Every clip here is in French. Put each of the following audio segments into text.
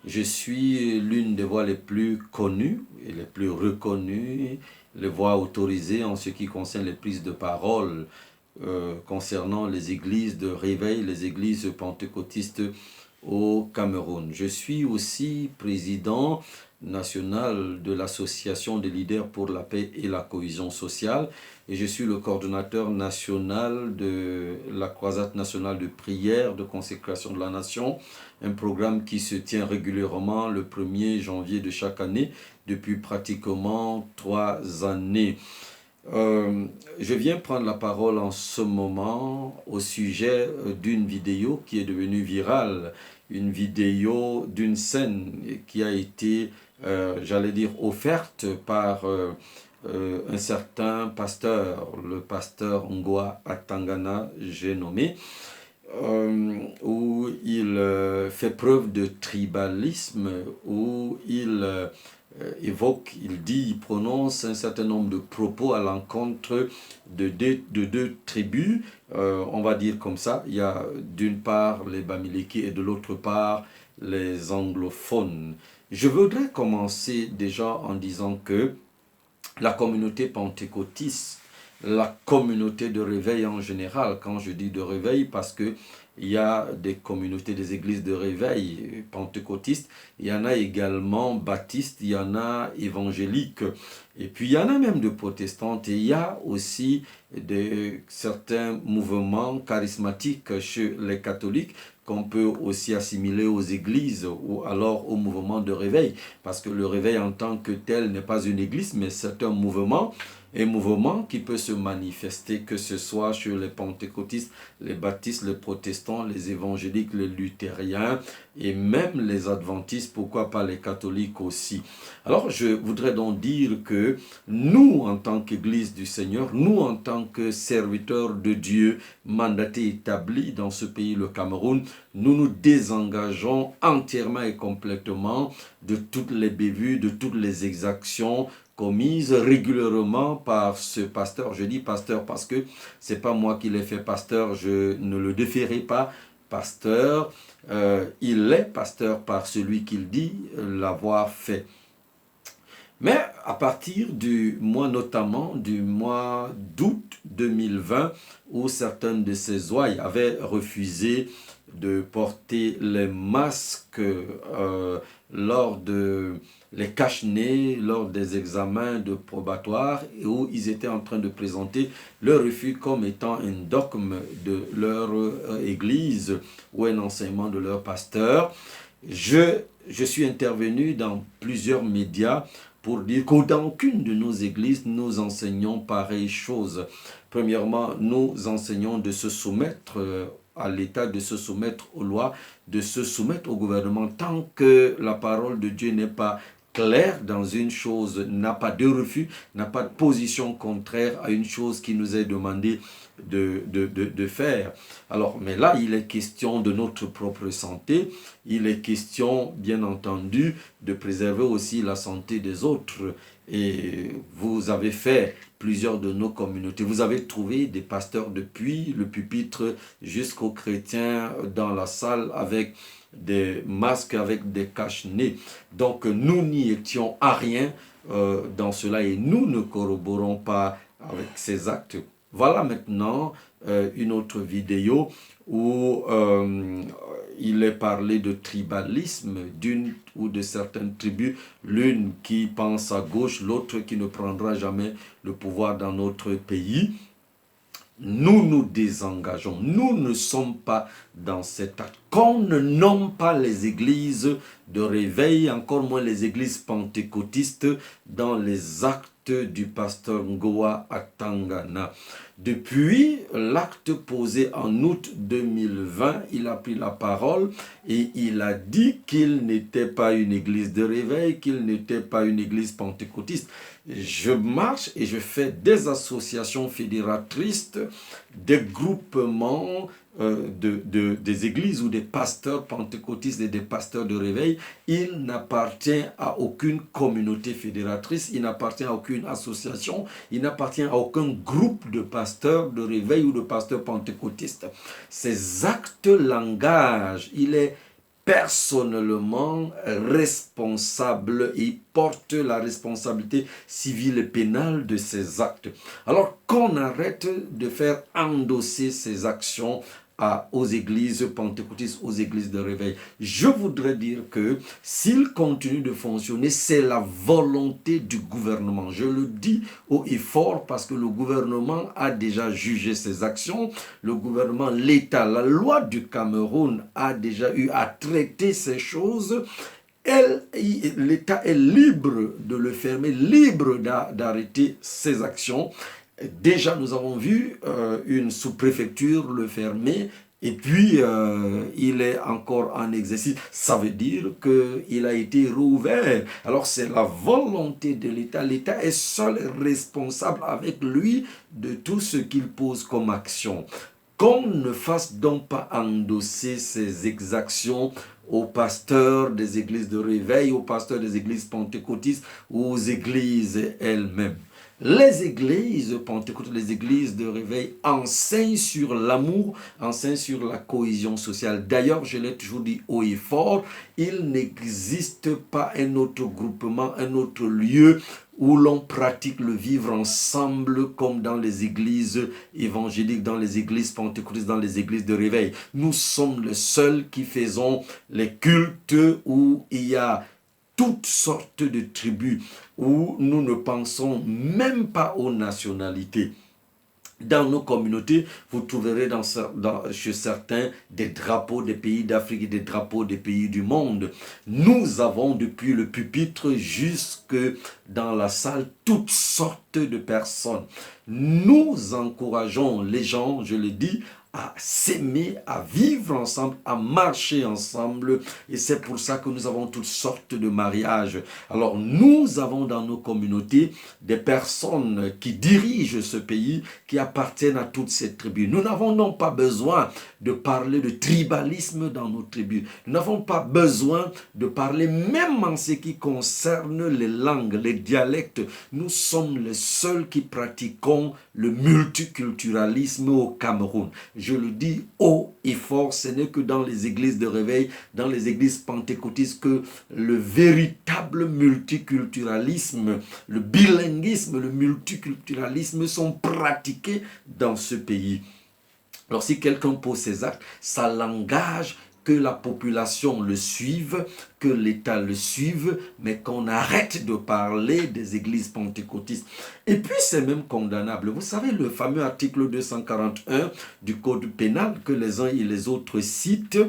Je suis l'une des voix les plus connues et les plus reconnues, les voix autorisées en ce qui concerne les prises de parole concernant les églises de réveil, les églises pentecôtistes au Cameroun. Je suis aussi président national de l'Association des leaders pour la paix et la cohésion sociale et je suis le coordonnateur national de la croisade nationale de prière de consécration de la nation, un programme qui se tient régulièrement le 1er janvier de chaque année depuis pratiquement 3 années. Je viens prendre la parole en ce moment au sujet d'une vidéo qui est devenue virale, une vidéo d'une scène qui a été, j'allais dire, offerte par un certain pasteur, le pasteur Ngoa Atangana, j'ai nommé, où il fait preuve de tribalisme, où il évoque, il dit, il prononce un certain nombre de propos à l'encontre de deux tribus, on va dire comme ça. Il y a d'une part les Bamileke et de l'autre part les anglophones. Je voudrais commencer déjà en disant que la communauté pentecôtiste, la communauté de réveil en général, quand je dis de réveil, parce que il y a des communautés, des églises de réveil pentecôtistes, il y en a également baptistes, il y en a évangéliques, et puis il y en a même de protestantes, et il y a aussi certains mouvements charismatiques chez les catholiques qu'on peut aussi assimiler aux églises ou alors au mouvement de réveil, parce que le réveil en tant que tel n'est pas une église, mais c'est un mouvement qui peut se manifester, que ce soit chez les pentecôtistes, les baptistes, les protestants, les évangéliques, les luthériens et même les adventistes, pourquoi pas les catholiques aussi. Alors je voudrais donc dire que nous, en tant qu'Église du Seigneur, nous, en tant que serviteurs de Dieu, mandatés, établis dans ce pays, le Cameroun, nous nous désengageons entièrement et complètement de toutes les bévues, de toutes les exactions commises régulièrement par ce pasteur. Je dis pasteur parce que c'est pas moi qui l'ai fait pasteur, je ne le défierai pas pasteur. Il est pasteur par celui qu'il dit l'avoir fait. Mais à partir du mois, notamment du mois d'août 2020, où certaines de ces ouailles avaient refusé de porter les masques lors de les cache-nez, lors des examens de probatoire, et où ils étaient en train de présenter leur refus comme étant un dogme de leur église ou un enseignement de leur pasteur. Je suis intervenu dans plusieurs médias pour dire que dans aucune de nos églises, nous enseignons pareille chose. Premièrement, nous enseignons de se soumettre à l'État, de se soumettre aux lois, de se soumettre au gouvernement. Tant que la parole de Dieu n'est pas claire dans une chose, n'a pas de refus, n'a pas de position contraire à une chose qui nous est demandée de faire. Alors, mais là, il est question de notre propre santé, il est question, bien entendu, de préserver aussi la santé des autres. Et vous avez fait plusieurs de nos communautés. Vous avez trouvé des pasteurs depuis le pupitre jusqu'aux chrétiens dans la salle avec des masques, avec des cache-nez. Donc nous n'y étions à rien dans cela et nous ne corroborons pas avec ces actes. Voilà maintenant une autre vidéo où il est parlé de tribalisme d'une ou de certaines tribus, l'une qui pense à gauche, l'autre qui ne prendra jamais le pouvoir dans notre pays. Nous nous désengageons, nous ne sommes pas dans cet acte. Qu'on ne nomme pas les églises de réveil, encore moins les églises pentecôtistes, dans les actes du pasteur Ngoa Atangana. Depuis l'acte posé en août 2020, il a pris la parole et il a dit qu'il n'était pas une église de réveil, qu'il n'était pas une église pentecôtiste. Je marche et je fais des associations fédératrices, des groupements des églises ou des pasteurs pentecôtistes et des pasteurs de réveil. Il n'appartient à aucune communauté fédératrice, il n'appartient à aucune association, il n'appartient à aucun groupe de pasteurs de réveil ou de pasteurs pentecôtistes. Ces actes langage, il est personnellement responsable et porte la responsabilité civile et pénale de ses actes. Alors qu'on arrête de faire endosser ses actions aux églises pentecôtistes, aux églises de réveil. Je voudrais dire que s'il continue de fonctionner, c'est la volonté du gouvernement. Je le dis haut et fort parce que le gouvernement a déjà jugé ses actions. Le gouvernement, l'État, la loi du Cameroun a déjà eu à traiter ces choses. L'État est libre de le fermer, libre d'arrêter ses actions. Déjà, nous avons vu une sous-préfecture le fermer et puis il est encore en exercice. Ça veut dire qu'il a été rouvert. Alors, c'est la volonté de l'État. L'État est seul responsable avec lui de tout ce qu'il pose comme action. Qu'on ne fasse donc pas endosser ces exactions aux pasteurs des églises de réveil, aux pasteurs des églises pentecôtistes ou aux églises elles-mêmes. Les églises pentecôtistes, les églises de réveil enseignent sur l'amour, enseignent sur la cohésion sociale. D'ailleurs, je l'ai toujours dit haut et fort, il n'existe pas un autre groupement, un autre lieu où l'on pratique le vivre ensemble comme dans les églises évangéliques, dans les églises pentecôtistes, dans les églises de réveil. Nous sommes les seuls qui faisons les cultes où il y a toutes sortes de tribus, où nous ne pensons même pas aux nationalités. Dans nos communautés, vous trouverez chez certains des drapeaux des pays d'Afrique et des drapeaux des pays du monde. Nous avons depuis le pupitre jusque dans la salle toutes sortes de personnes. Nous encourageons les gens, je le dis, à s'aimer, à vivre ensemble, à marcher ensemble. Et c'est pour ça que nous avons toutes sortes de mariages. Alors, nous avons dans nos communautés des personnes qui dirigent ce pays, qui appartiennent à toutes ces tribus. Nous n'avons non pas besoin de parler de tribalisme dans nos tribus. Nous n'avons pas besoin de parler même en ce qui concerne les langues, les dialectes. Nous sommes les seuls qui pratiquons le multiculturalisme au Cameroun. Je le dis haut et fort, ce n'est que dans les églises de réveil, dans les églises pentecôtistes que le véritable multiculturalisme, le bilinguisme, le multiculturalisme sont pratiqués dans ce pays. Alors si quelqu'un pose ses actes, ça l'engage que la population le suive, que l'État le suive, mais qu'on arrête de parler des églises pentecôtistes. Et puis c'est même condamnable. Vous savez, le fameux article 241 du Code pénal que les uns et les autres citent,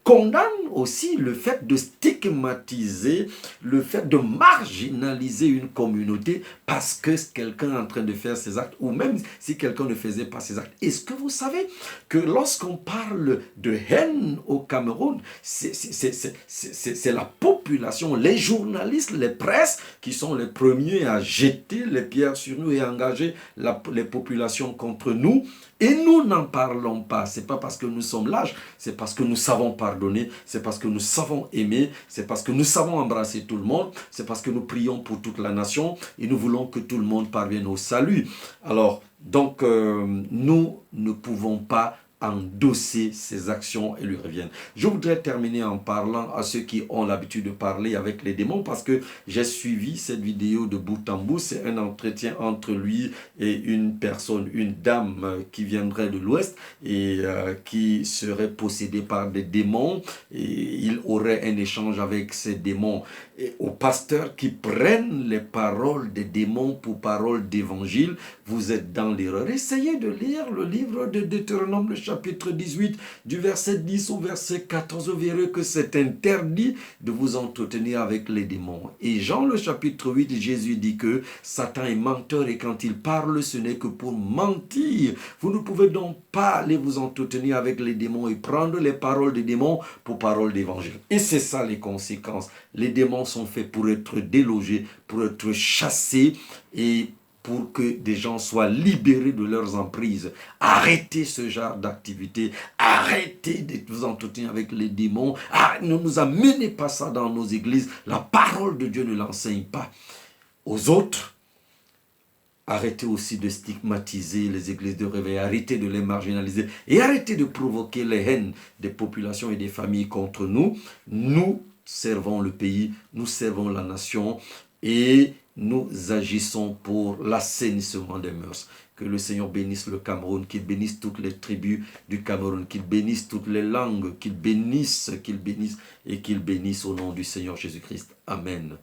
condamne aussi le fait de stigmatiser, le fait de marginaliser une communauté parce que quelqu'un est en train de faire ses actes, ou même si quelqu'un ne faisait pas ses actes. Est-ce que vous savez que lorsqu'on parle de haine au Cameroun, c'est la population, les journalistes, les presses qui sont les premiers à jeter les pierres sur nous et à engager les populations contre nous. Et nous n'en parlons pas. Ce n'est pas parce que nous sommes lâches, c'est parce que nous savons pardonner, c'est parce que nous savons aimer, c'est parce que nous savons embrasser tout le monde, c'est parce que nous prions pour toute la nation et nous voulons que tout le monde parvienne au salut. Alors, donc, nous ne pouvons pas endosser ses actions et lui reviennent. Je voudrais terminer en parlant à ceux qui ont l'habitude de parler avec les démons parce que j'ai suivi cette vidéo de bout en bout. C'est un entretien entre lui et une personne, une dame qui viendrait de l'Ouest et qui serait possédée par des démons et il aurait un échange avec ces démons. Et aux pasteurs qui prennent les paroles des démons pour paroles d'évangile, vous êtes dans l'erreur. Essayez de lire le livre de Deutéronome, le chapitre 18, du verset 10 au verset 14, vous verrez que c'est interdit de vous entretenir avec les démons. Et Jean, le chapitre 8, Jésus dit que Satan est menteur et quand il parle, ce n'est que pour mentir. Vous ne pouvez donc pas aller vous entretenir avec les démons et prendre les paroles des démons pour paroles d'évangile. Et c'est ça les conséquences. Les démons sont faits pour être délogés, pour être chassés et pour que des gens soient libérés de leurs emprises. Arrêtez ce genre d'activité. Arrêtez de vous entretenir avec les démons. Ne nous amenez pas ça dans nos églises. La parole de Dieu ne l'enseigne pas aux autres. Arrêtez aussi de stigmatiser les églises de réveil, arrêtez de les marginaliser et arrêtez de provoquer les haines des populations et des familles contre nous. Nous servons le pays, nous servons la nation et nous agissons pour l'assainissement des mœurs. Que le Seigneur bénisse le Cameroun, qu'il bénisse toutes les tribus du Cameroun, qu'il bénisse toutes les langues, qu'il bénisse et qu'il bénisse au nom du Seigneur Jésus-Christ. Amen.